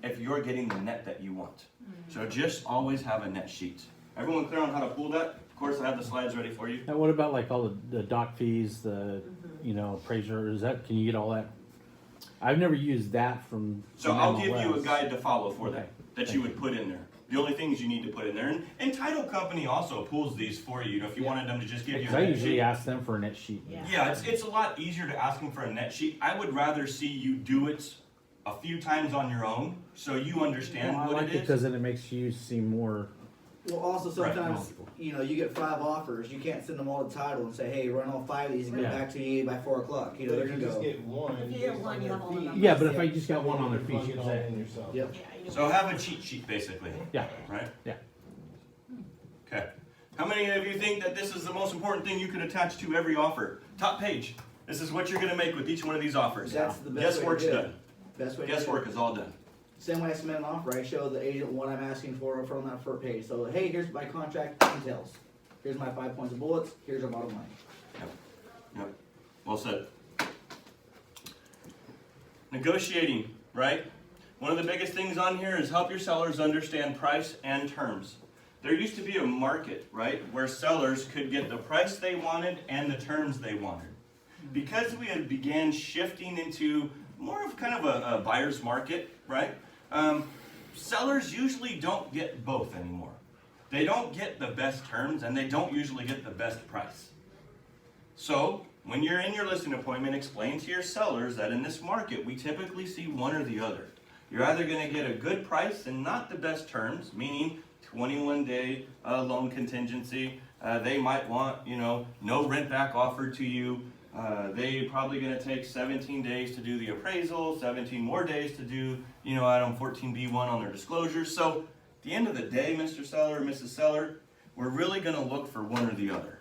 if you're getting the net that you want. So just always have a net sheet. Everyone clear on how to pull that? Of course, I have the slides ready for you. Now, what about like all the doc fees, the, appraiser, can you get all that? I've never used that from. So I'll give you a guide to follow for Okay. that you would put in there. The only things you need to put in there. And title company also pulls these for you. If you wanted them to just give you Because a I net usually sheet. ask them for a net sheet. Yeah, it's a lot easier to ask them for a net sheet. I would rather see you do it a few times on your own so you understand Well, I what like it is. because then it makes you seem more. Well, also sometimes, Multiple. you get 5 offers, you can't send them all to title and say, hey, run all 5 of these and get Yeah. back to you by 4 o'clock. But There if you you just go. get one, If you get based one, on you their have all the fee, numbers. Yeah, but if I just got one on their you fee, plug you it all say. in yourself. Yep. So have a cheat sheet basically, Yeah. right? Yeah. Okay. How many of you think that this is the most important thing you could attach to every offer? Top page. This is what you're going to make with each one of these offers. That's the best way to Guesswork's do it. done. Best way to do it. Guesswork is all done. Same way I submit an offer, I show the agent what I'm asking for on that first page. So, hey, here's my contract details. Here's my 5 points of bullets. Here's our bottom line. Yep. Well said. Negotiating, right? One of the biggest things on here is help your sellers understand price and terms. There used to be a market, right, where sellers could get the price they wanted and the terms they wanted. Because we had began shifting into more of kind of a buyer's market, right? Sellers usually don't get both anymore. They don't get the best terms and they don't usually get the best price. So, when you're in your listing appointment, explain to your sellers that in this market, we typically see one or the other. You're either going to get a good price and not the best terms, meaning 21-day loan contingency. They might want, no rent back offered to you. They probably going to take 17 days to do the appraisal, 17 more days to do, item 14B1 on their disclosures. So, at the end of the day, Mr. Seller, Mrs. Seller, we're really going to look for one or the other.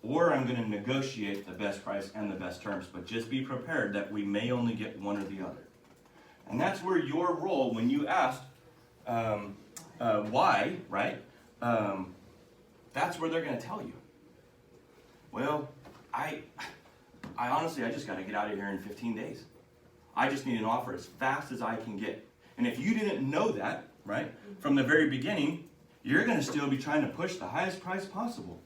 Or I'm going to negotiate the best price and the best terms, but just be prepared that we may only get one or the other. And that's where your role, when you asked why, right? That's where they're going to tell you. Well, I honestly, I just got to get out of here in 15 days. I just need an offer as fast as I can get. And if you didn't know that, right, from the very beginning, you're going to still be trying to push the highest price possible.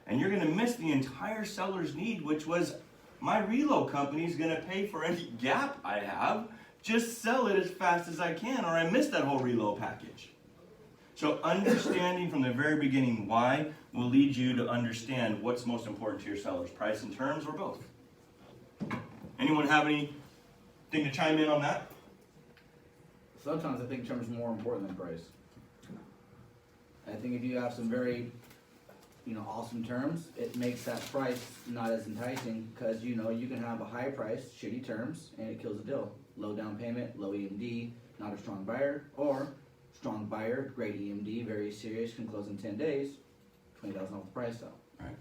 And you're going to miss the entire seller's need, which was my reload company is going to pay for any gap I have. Just sell it as fast as I can, or I miss that whole reload package. So understanding from the very beginning why will lead you to understand what's most important to your sellers, price and terms, or both. Anyone have anything to chime in on that? Sometimes I think terms are more important than price. I think if you have some very, awesome terms, it makes that price not as enticing because, you can have a high price, shitty terms, and it kills the deal. Low down payment, low EMD, not a strong buyer, or strong buyer, great EMD, very serious, can close in 10 days, $20,000 off the price though. Right.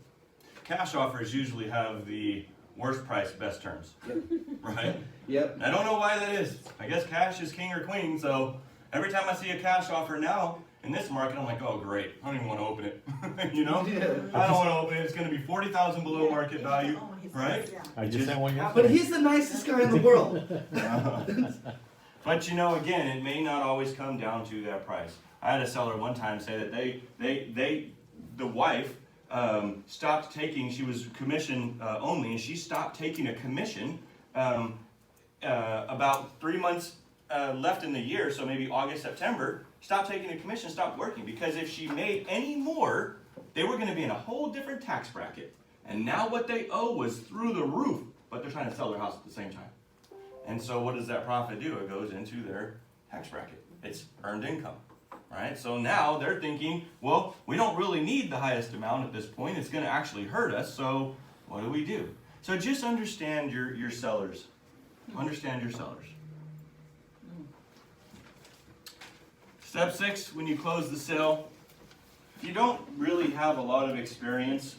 Cash offers usually have the worst price, best terms. Yep. Right? Yep. I don't know why that is. I guess cash is king or queen, so every time I see a cash offer now in this market, I'm like, oh great, I don't even want to open it. Yeah. I don't want to open it. It's going to be $40,000 below market value, right? I just sent one But yesterday. he's the nicest guy in the world. But again, it may not always come down to that price. I had a seller one time say that the wife stopped taking, she was commission only, and she stopped taking a commission about 3 months left in the year, so maybe August, September, stop taking a commission, stop working. Because if she made any more, they were going to be in a whole different tax bracket. And now what they owe was through the roof, but they're trying to sell their house at the same time. And so what does that profit do? It goes into their tax bracket. It's earned income, right? So now they're thinking, well, we don't really need the highest amount at this point. It's going to actually hurt us, so what do we do? So just understand your sellers. Understand your sellers. Step 6, when you close the sale, if you don't really have a lot of experience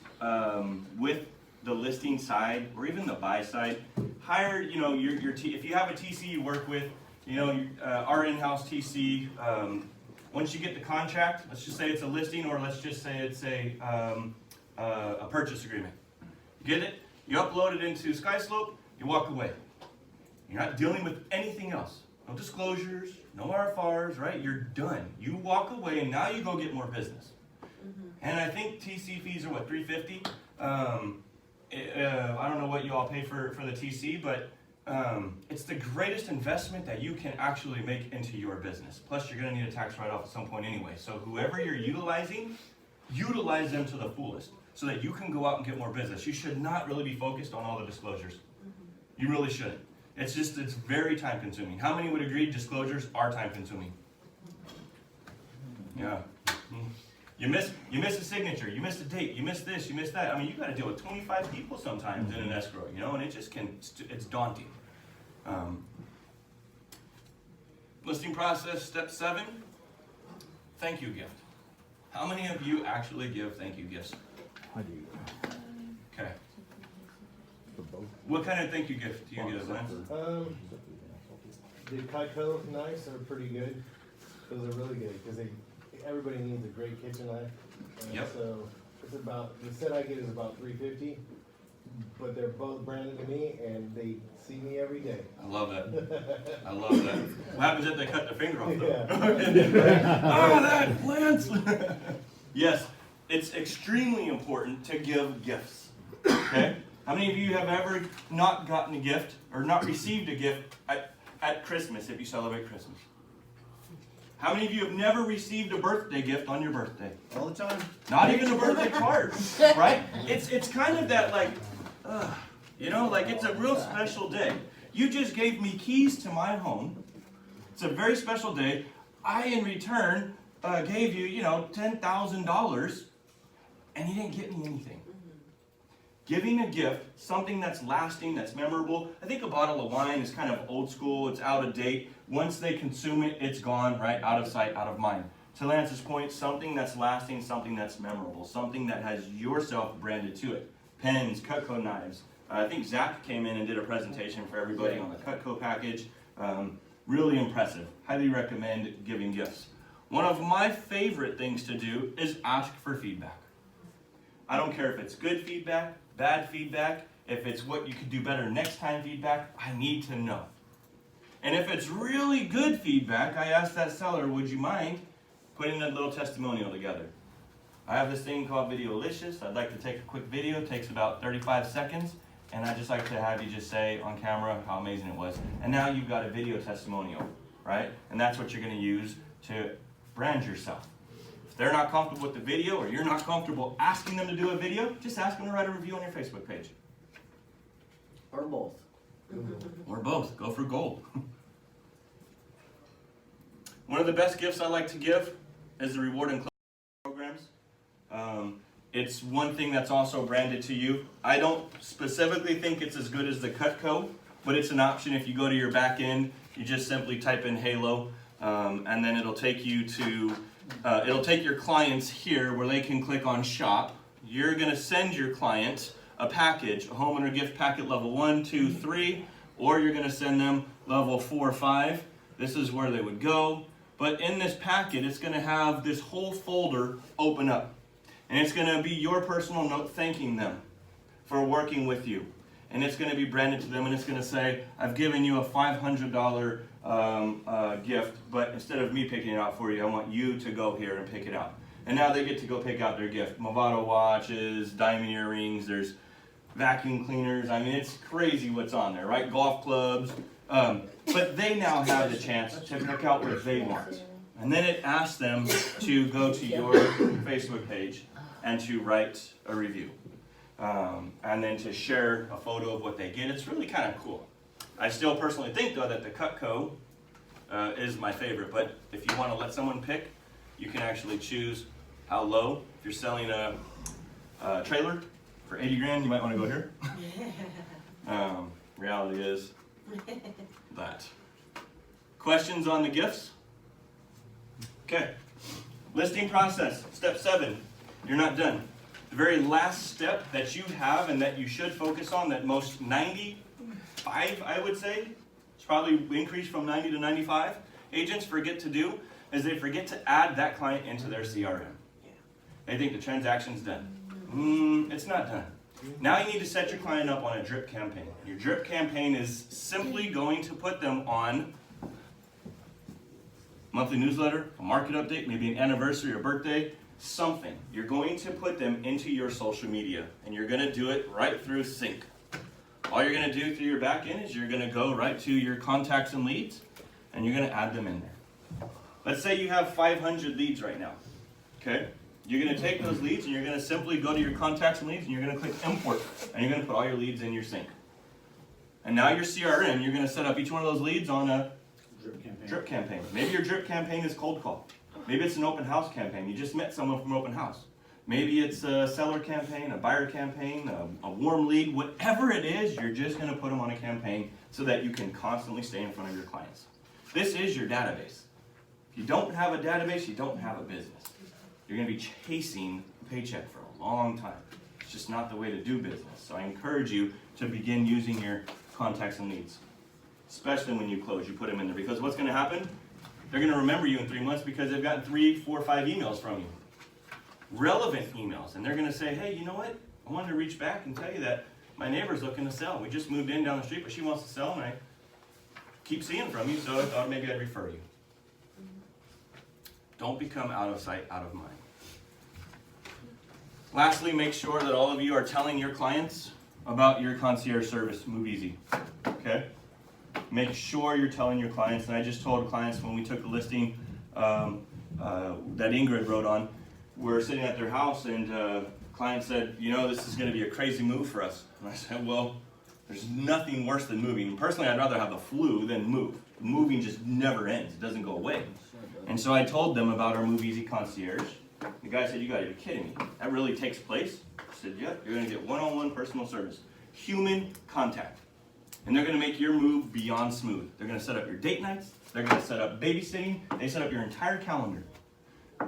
with the listing side or even the buy side, hire, you know, if you have a TC you work with, you know, our in-house TC, once you get the contract, let's just say it's a listing, or let's just say it's a purchase agreement. Get it, you upload it into SkySlope, you walk away. You're not dealing with anything else. No disclosures, no RFRs, right? You're done. You walk away and now you go get more business. And I think TC fees are what, $350? I don't know what you all pay for the TC, but it's the greatest investment that you can actually make into your business. Plus, you're going to need a tax write-off at some point anyway. So whoever you're utilizing, utilize them to the fullest so that you can go out and get more business. You should not really be focused on all the disclosures. You really shouldn't. It's very time consuming. How many would agree disclosures are time consuming? Yeah. You miss a signature, you miss a date, you miss this, you miss that. I mean, you got to deal with 25 people sometimes in an escrow, you know, and it just it's daunting. Listing process, step 7, thank you gift. How many of you actually give thank you gifts? I do. Okay. What kind of thank you gift do you give, Lance? The Cutco knives are pretty good. Those are really good because everybody needs a great kitchen knife. Yep. So it's about, the set I get is about $350, but they're both branded to me and they see me every day. I love that. I love that. What happens if they cut their finger off though? Yeah. Oh, that Lance! Yes, it's extremely important to give gifts. Okay? How many of you have ever not gotten a gift or not received a gift at Christmas if you celebrate Christmas? How many of you have never received a birthday gift on your birthday? All the time. Not even a birthday card, right? It's kind of that like, you know, like it's a real special day. You just gave me keys to my home. It's a very special day. I, in return, gave you, you know, $10,000, and you didn't get me anything. Giving a gift, something that's lasting, that's memorable. I think a bottle of wine is kind of old school, it's out of date. Once they consume it, it's gone, right? Out of sight, out of mind. To Lance's point, something that's lasting, something that's memorable, something that has yourself branded to it. Pens, Cutco knives. I think Zach came in and did a presentation for everybody on the Cutco package. Really impressive. Highly recommend giving gifts. One of my favorite things to do is ask for feedback. I don't care if it's good feedback, bad feedback, if it's what you could do better next time feedback, I need to know. And if it's really good feedback, I ask that seller, would you mind putting a little testimonial together? I have this thing called Videolicious. I'd like to take a quick video, it takes about 35 seconds, and I'd just like to have you just say on camera how amazing it was. And now you've got a video testimonial, right? And that's what you're gonna use to brand yourself. If they're not comfortable with the video or you're not comfortable asking them to do a video, just ask them to write a review on your Facebook page. Or both. Or both, go for gold. One of the best gifts I like to give is the reward and programs. It's one thing that's also branded to you. I don't specifically think it's as good as the Cutco, but it's an option. If you go to your back end, you just simply type in Halo, and then it'll take you to, it'll take your clients here where they can click on shop. You're gonna send your client a package, a homeowner gift packet level 1, 2, 3, or you're gonna send them level 4 or 5. This is where they would go. But in this packet, it's gonna have this whole folder open up. And it's gonna be your personal note thanking them for working with you. And it's gonna be branded to them, and it's gonna say, I've given you a $500 gift, but instead of me picking it out for you, I want you to go here and pick it out. And now they get to go pick out their gift. Movado watches, diamond earrings, there's vacuum cleaners. I mean, it's crazy what's on there, right? Golf clubs, But they now have the chance to pick out what they want. And then it asks them to go to your Facebook page and to write a review. And then to share a photo of what they get. It's really kind of cool. I still personally think, though, that the Cutco is my favorite. But if you want to let someone pick, you can actually choose how low. If you're selling a trailer for 80 grand, you might want to go here. Reality is that. Questions on the gifts? Okay. Listing process. Step 7. You're not done. The very last step that you have and that you should focus on, that most 95, I would say, it's probably increased from 90 to 95 agents forget to do, is they forget to add that client into their CRM. They think the transaction's done. It's not done. Now you need to set your client up on a drip campaign. Your drip campaign is simply going to put them on monthly newsletter, a market update, maybe an anniversary or birthday, something. You're going to put them into your social media, and you're going to do it right through Sync. All you're going to do through your back end is you're going to go right to your contacts and leads, and you're going to add them in there. Let's say you have 500 leads right now. Okay? You're going to take those leads, and you're going to simply go to your contacts and leads, and you're going to click import, and you're going to put all your leads in your Sync. And now your CRM, you're going to set up each one of those leads on a drip campaign. Maybe your drip campaign is cold call. Maybe it's an open house campaign. You just met someone from open house. Maybe it's a seller campaign, a buyer campaign, a warm lead. Whatever it is, you're just going to put them on a campaign so that you can constantly stay in front of your clients. This is your database. If you don't have a database, you don't have a business. You're going to be chasing a paycheck for a long time. It's just not the way to do business. So I encourage you to begin using your contacts and leads, especially when you close. You put them in there, because what's going to happen? They're going to remember you in 3 months because they've gotten 3, 4, 5 emails from you. Relevant emails. And they're going to say, hey, you know what? I wanted to reach back and tell you that my neighbor's looking to sell. We just moved in down the street, but she wants to sell, and I keep seeing from you, so I thought maybe I'd refer you. Don't become out of sight, out of mind. Lastly, make sure that all of you are telling your clients about your concierge service, Move Easy. Okay? Make sure you're telling your clients, and I just told clients when we took a listing that Ingrid wrote on, we're sitting at their house, and client said, you know, this is going to be a crazy move for us. And I said, well, there's nothing worse than moving. Personally, I'd rather have the flu than move. Moving just never ends. It doesn't go away. And so I told them about our Move Easy concierge. The guy said, you got to be kidding me. That really takes place? I said, yeah, you're going to get one-on-one personal service. Human contact. And they're going to make your move beyond smooth. They're going to set up your date nights. They're going to set up babysitting. They set up your entire calendar.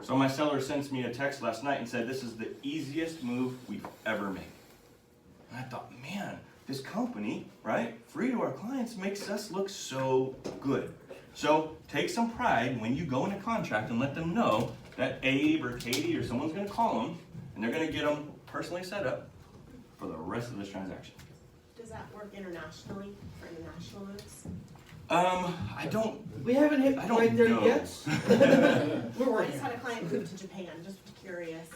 So my seller sends me a text last night and said, this is the easiest move we've ever made. And I thought, man, this company, right, free to our clients, makes us look so good. So take some pride when you go into contract and let them know that Abe or Katie or someone's going to call them, and they're going to get them personally set up for the rest of this transaction. Does that work internationally for international moves? I don't. We haven't hit I don't quite there know. yet. I just had a client move to Japan, just curious.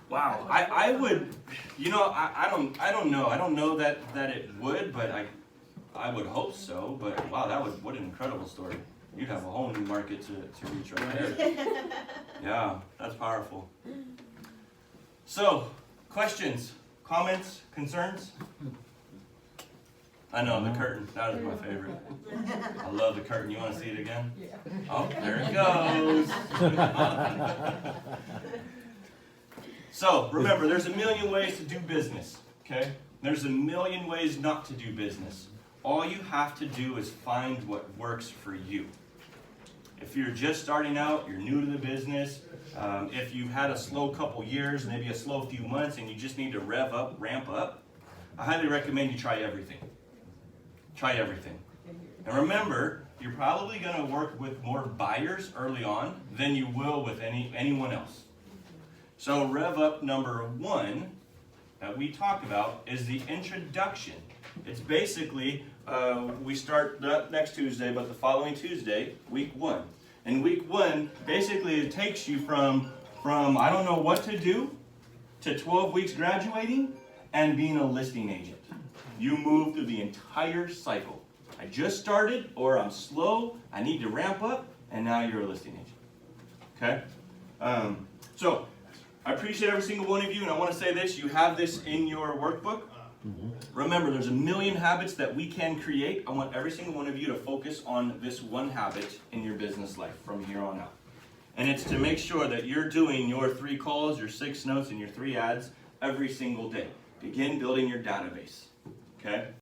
Wow, I would, you know, I don't know. I don't know that it would, but I would hope so. But wow, what an incredible story. You'd have a whole new market to reach right there. Yeah, that's powerful. So, questions, comments, concerns? I know, the curtain, that is my favorite. I love the curtain. You want to see it again? Oh, there it goes. So, remember, there's a million ways to do business, okay? There's a million ways not to do business. All you have to do is find what works for you. If you're just starting out, you're new to the business, if you've had a slow couple years, maybe a slow few months, and you just need to rev up, ramp up, I highly recommend you try everything. Try everything. And remember, you're probably going to work with more buyers early on than you will with anyone else. So rev up number 1 that we talk about is the introduction. It's basically, we start not next Tuesday, but the following Tuesday, week 1. And week 1, basically it takes you from I don't know what to do to 12 weeks graduating and being a listing agent. You move through the entire cycle. I just started, or I'm slow, I need to ramp up, and now you're a listing agent. Okay? So, I appreciate every single one of you, and I want to say this, you have this in your workbook. Remember, there's a million habits that we can create. I want every single one of you to focus on this one habit in your business life from here on out. And it's to make sure that you're doing your 3 calls, your 6 notes, and your 3 ads every single day. Begin building your database. Okay?